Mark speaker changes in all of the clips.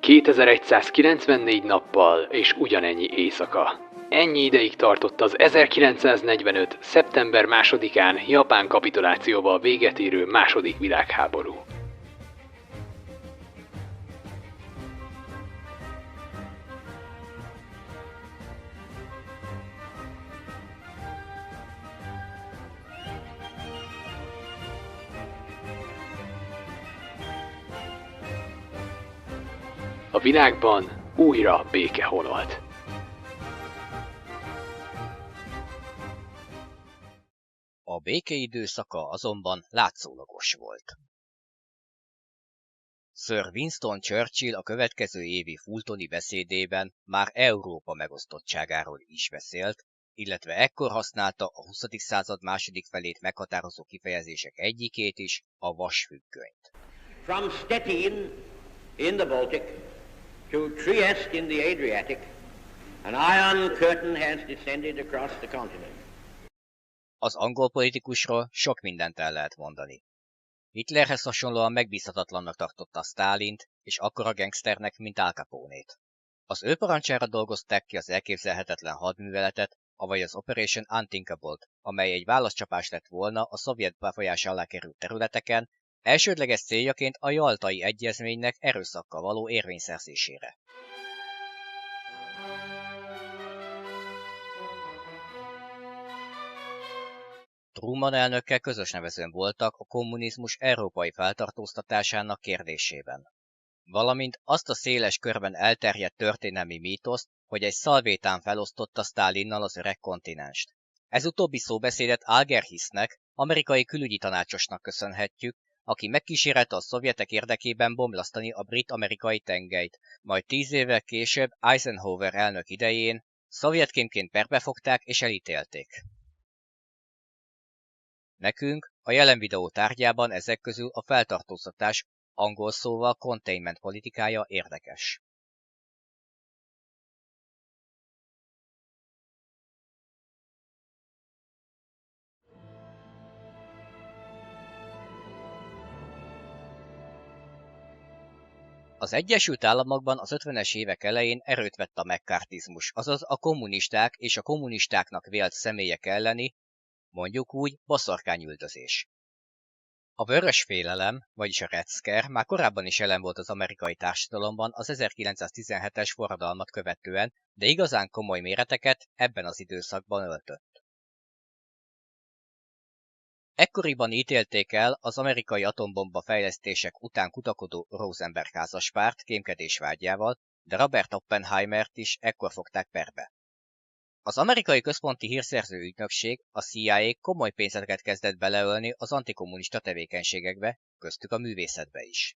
Speaker 1: 2194 nappal és ugyanennyi éjszaka. Ennyi ideig tartott az 1945. szeptember 2-án Japán kapitulációval véget érő második világháború. A világban újra béke honolt.
Speaker 2: A béke időszaka azonban látszólagos volt. Sir Winston Churchill a következő évi Fultoni beszédében már Európa megosztottságáról is beszélt, illetve ekkor használta a 20. század második felét meghatározó kifejezések egyikét is, a vasfüggönyt.
Speaker 3: From Stettin in the Baltic to Trieste in the Adriatic, an iron curtain has descended across the continent.
Speaker 2: Az angol politikusról sok mindent el lehet mondani. Hitlerhez hasonlóan megbízhatatlannak tartotta Sztálint, és akkora gangsternek, mint Al Capone-t. Az ő parancsára dolgozták ki az elképzelhetetlen hadműveletet, avagy az Operation Unthinkable-t, amely egy válaszcsapás lett volna a szovjet befolyás alá került területeken, elsődleges céljaként a Jaltai Egyezménynek erőszakkal való érvényszerzésére. Truman elnökkel közös nevezőn voltak a kommunizmus európai feltartóztatásának kérdésében, valamint azt a széles körben elterjedt történelmi mítoszt, hogy egy szalvétán felosztotta Sztálinnal az öreg kontinenst. Ez utóbbi szóbeszédet Algerhisznek, amerikai külügyi tanácsosnak köszönhetjük, aki megkísérelte a szovjetek érdekében bomlasztani a brit-amerikai tengelyt, majd 10 évvel később Eisenhower elnök idején szovjetkémként perbefogták és elítélték. Nekünk a jelen videó tárgyában ezek közül a feltartóztatás angol szóval containment politikája érdekes. Az Egyesült Államokban az 50-es évek elején erőt vett a mccarthyzmus, azaz a kommunisták és a kommunistáknak vélt személyek elleni, mondjuk úgy, boszorkányüldözés. A vörös félelem, vagyis a Red Scare már korábban is jelen volt az amerikai társadalomban az 1917-es forradalmat követően, de igazán komoly méreteket ebben az időszakban öltött. Ekkoriban ítélték el az amerikai atombomba fejlesztések után kutakodó Rosenberg házaspárt kémkedés vágyával, de Robert Oppenheimert is ekkor fogták perbe. Az amerikai központi hírszerző ügynökség, a CIA komoly pénzeket kezdett beleölni az antikommunista tevékenységekbe, köztük a művészetbe is.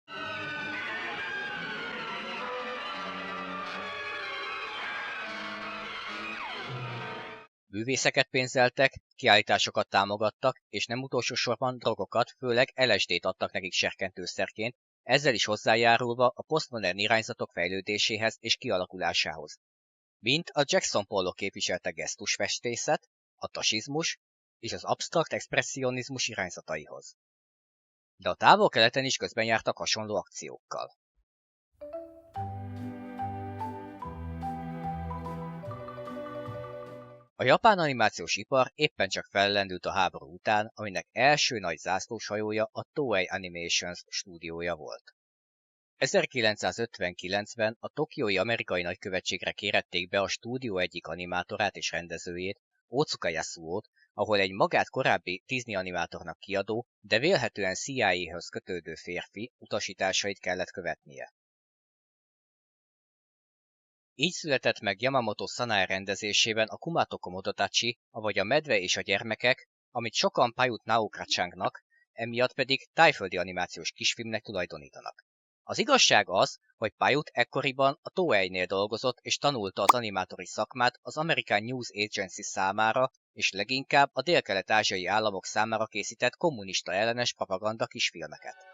Speaker 2: Művészeket pénzeltek, kiállításokat támogattak, és nem utolsó sorban drogokat, főleg LSD-t adtak nekik serkentőszerként, ezzel is hozzájárulva a posztmodern irányzatok fejlődéséhez és kialakulásához. Mint a Jackson Pollock képviselte gesztusfestészet, a tasizmus és az absztrakt expresszionizmus irányzataihoz. De a Távol-Keleten is közben jártak hasonló akciókkal. A japán animációs ipar éppen csak fellendült a háború után, aminek első nagy zászlóshajója a Toei Animations stúdiója volt. 1959-ben a tokiói amerikai nagykövetségre kérették be a stúdió egyik animátorát és rendezőjét, Otsuka Yasuót, ahol egy magát korábbi Disney animátornak kiadó, de vélhetően CIA-hez kötődő férfi utasításait kellett követnie. Így született meg Yamamoto Sanae rendezésében a Kumato Komodotachi, avagy a Medve és a gyermekek, amit sokan Paiut Naokracsánknak, emiatt pedig tájföldi animációs kisfilmnek tulajdonítanak. Az igazság az, hogy Paiut ekkoriban a Toei-nél dolgozott és tanulta az animátori szakmát az American News Agency számára, és leginkább a délkelet-ázsiai államok számára készített kommunista ellenes propaganda kisfilmeket.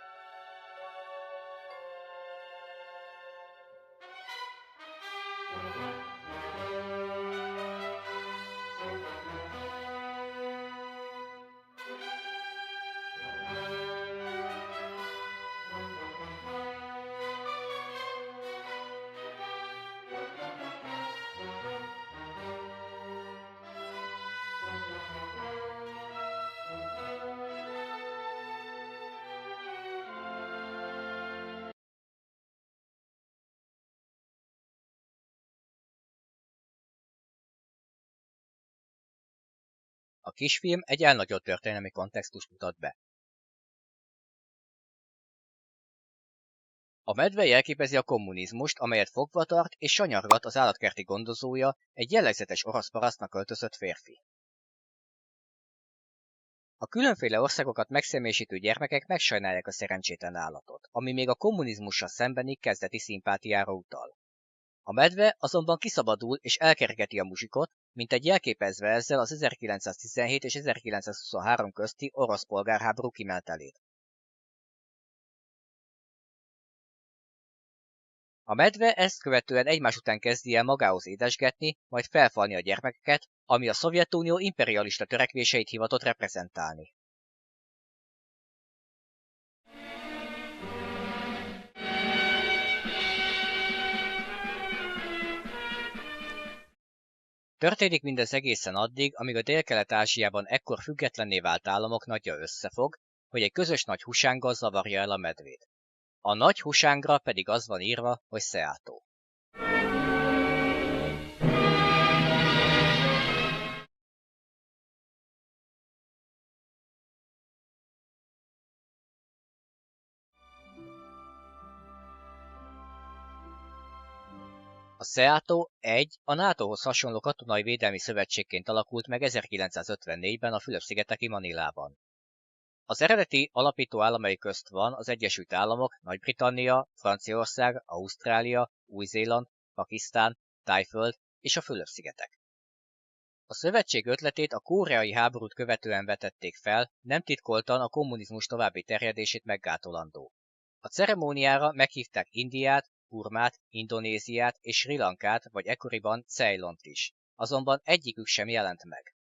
Speaker 2: kisfilm egy elnagyolt történelmi kontextust mutat be. A medve jelképezi a kommunizmust, amelyet fogva tart és sanyargat az állatkerti gondozója, egy jellegzetes orosz parasztnak öltözött férfi. A különféle országokat megszemélyisítő gyermekek megsajnálják a szerencsétlen állatot, ami még a kommunizmussal szembeni kezdeti szimpátiára utal. A medve azonban kiszabadul és elkergeti a muzsikot, mintegy jelképezve ezzel az 1917 és 1923 közti orosz polgárháború kimenetelét. A medve ezt követően egymás után kezdi el magához édesgetni, majd felfalni a gyermekeket, ami a Szovjetunió imperialista törekvéseit hivatott reprezentálni. Történik mindez egészen addig, amíg a Délkelet-Ázsiában ekkor függetlenné vált államok nagyja összefog, hogy egy közös nagy husánggal zavarja el a medvét. A nagy husángra pedig az van írva, hogy Seattle. A SEATO a NATO-hoz hasonló katonai védelmi szövetségként alakult meg 1954-ben a Fülöp-szigeteki Manilában. Az eredeti alapító államai közt van az Egyesült Államok, Nagy-Britannia, Franciaország, Ausztrália, Új-Zéland, Pakisztán, Tájföld és a Fülöp-szigetek. A szövetség ötletét a koreai háborút követően vetették fel, nem titkoltan a kommunizmus további terjedését meggátolandó. A ceremóniára meghívták Indiát, Burmát, Indonéziát és Sri Lankát vagy ekkoriban Ceylont is, azonban egyikük sem jelent meg.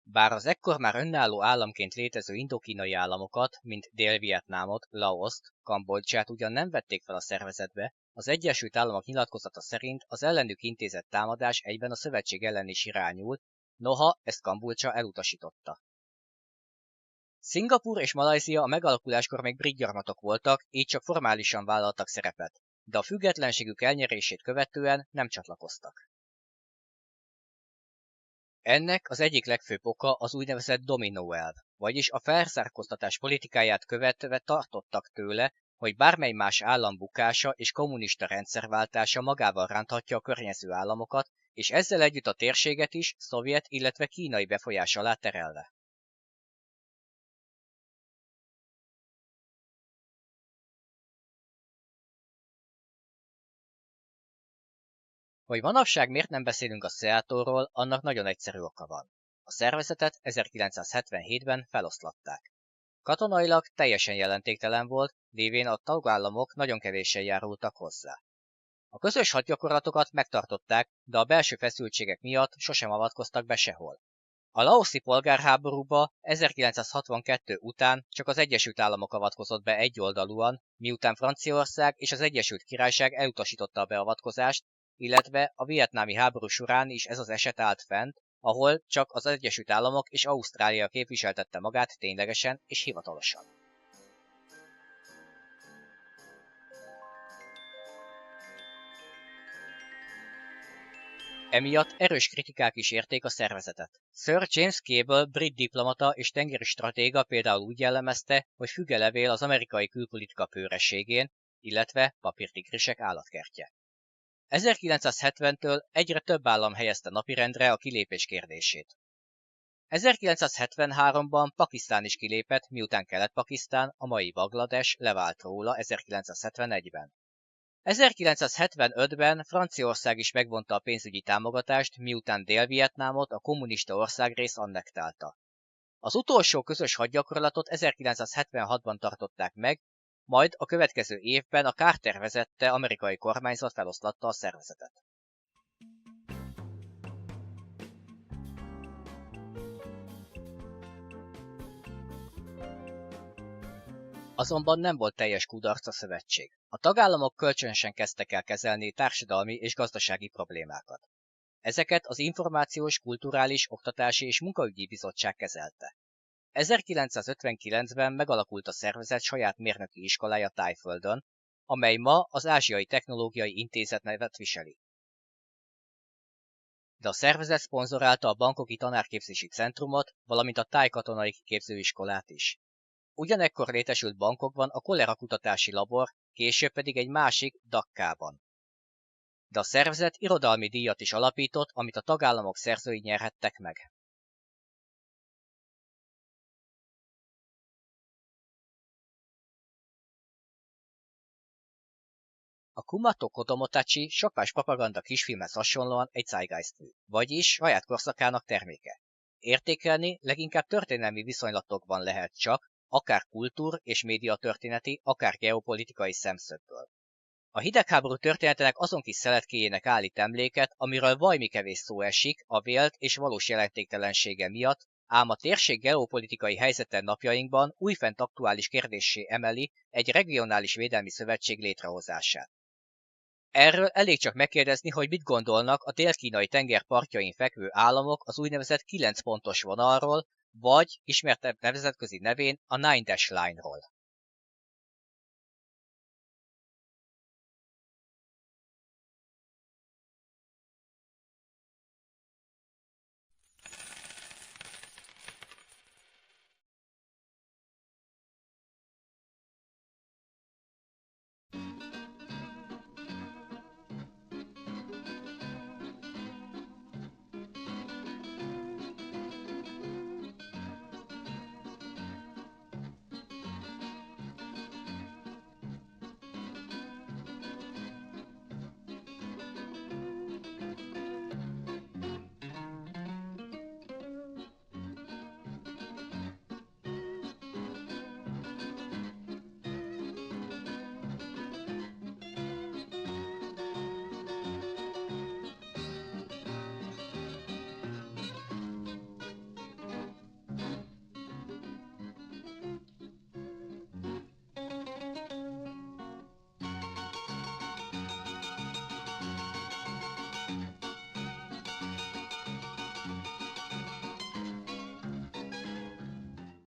Speaker 2: Bár az ekkor már önálló államként létező indokínai államokat, mint Dél-Vietnámot, Laoszt, Kambodzsát ugyan nem vették fel a szervezetbe, az Egyesült Államok nyilatkozata szerint az ellenük intézett támadás egyben a szövetség ellen is irányult, noha ezt Kambodzsa elutasította. Szingapúr és Malajzia a megalakuláskor még brit gyarmatok voltak, így csak formálisan vállaltak szerepet, de a függetlenségük elnyerését követően nem csatlakoztak. Ennek az egyik legfőbb oka az úgynevezett dominó elv, vagyis a felzárkóztatás politikáját követve tartottak tőle, hogy bármely más állam bukása és kommunista rendszerváltása magával ránthatja a környező államokat, és ezzel együtt a térséget is szovjet, illetve kínai befolyás alá terelve. Hogy manapság miért nem beszélünk a SEATO-ról, annak nagyon egyszerű oka van. A szervezetet 1977-ben feloszlatták. Katonailag teljesen jelentéktelen volt, lévén a tagállamok nagyon kevéssel járultak hozzá. A közös hadgyakorlatokat megtartották, de a belső feszültségek miatt sosem avatkoztak be sehol. A laoszi polgárháborúba 1962 után csak az Egyesült Államok avatkozott be egyoldalúan, miután Franciaország és az Egyesült Királyság elutasította a beavatkozást, illetve a vietnámi háború során is ez az eset állt fent, ahol csak az Egyesült Államok és Ausztrália képviseltette magát ténylegesen és hivatalosan. Emiatt erős kritikák is érték a szervezetet. Sir James Cable, brit diplomata és tengeri stratéga például úgy jellemezte, hogy függelevél az amerikai külpolitika pőrességén, illetve papírtigrisek állatkertje. 1970-től egyre több állam helyezte napirendre a kilépés kérdését. 1973-ban Pakisztán is kilépett, miután Kelet-Pakisztán, a mai Bangladesh levált róla 1971-ben. 1975-ben Franciaország is megvonta a pénzügyi támogatást, miután Dél-Vietnámot a kommunista országrész annektálta. Az utolsó közös hadgyakorlatot 1976-ban tartották meg, majd a következő évben a Carter vezette amerikai kormányzat feloszlatta a szervezetet. Azonban nem volt teljes kudarc a szövetség. A tagállamok kölcsönösen kezdtek el kezelni társadalmi és gazdasági problémákat. Ezeket az Információs, Kulturális, Oktatási és Munkaügyi Bizottság kezelte. 1959-ben megalakult a szervezet saját mérnöki iskolája Tájföldön, amely ma az Ázsiai Technológiai Intézet nevet viseli. de a szervezet szponzorálta a Bangkoki Tanárképzési Centrumot, valamint a Thai Katonai Képzőiskolát is. Ugyanekkor létesült Bangkokban a kolera kutatási labor, később pedig egy másik Dakkában. De a szervezet irodalmi díjat is alapított, amit a tagállamok szerzői nyerhettek meg. A Kumato Kotomotachi sokás propaganda kisfilmhez hasonlóan egy zeitgeistmű, vagyis saját korszakának terméke. Értékelni leginkább történelmi viszonylatokban lehet csak, akár és médiatörténeti, akár geopolitikai szemszögből. A hidegháború történetének azon kis szeletkéjének állít emléket, amiről vajmi kevés szó esik a vélt és valós jelentéktelensége miatt, ám a térség geopolitikai helyzete napjainkban újfent aktuális kérdéssé emeli egy regionális védelmi szövetség létrehozását. Erről elég csak megkérdezni, hogy mit gondolnak a dél-kínai tenger partjain fekvő államok az úgynevezett 9 pontos vonalról, vagy ismertebb nemzetközi nevén a Nine Dash Line-ról.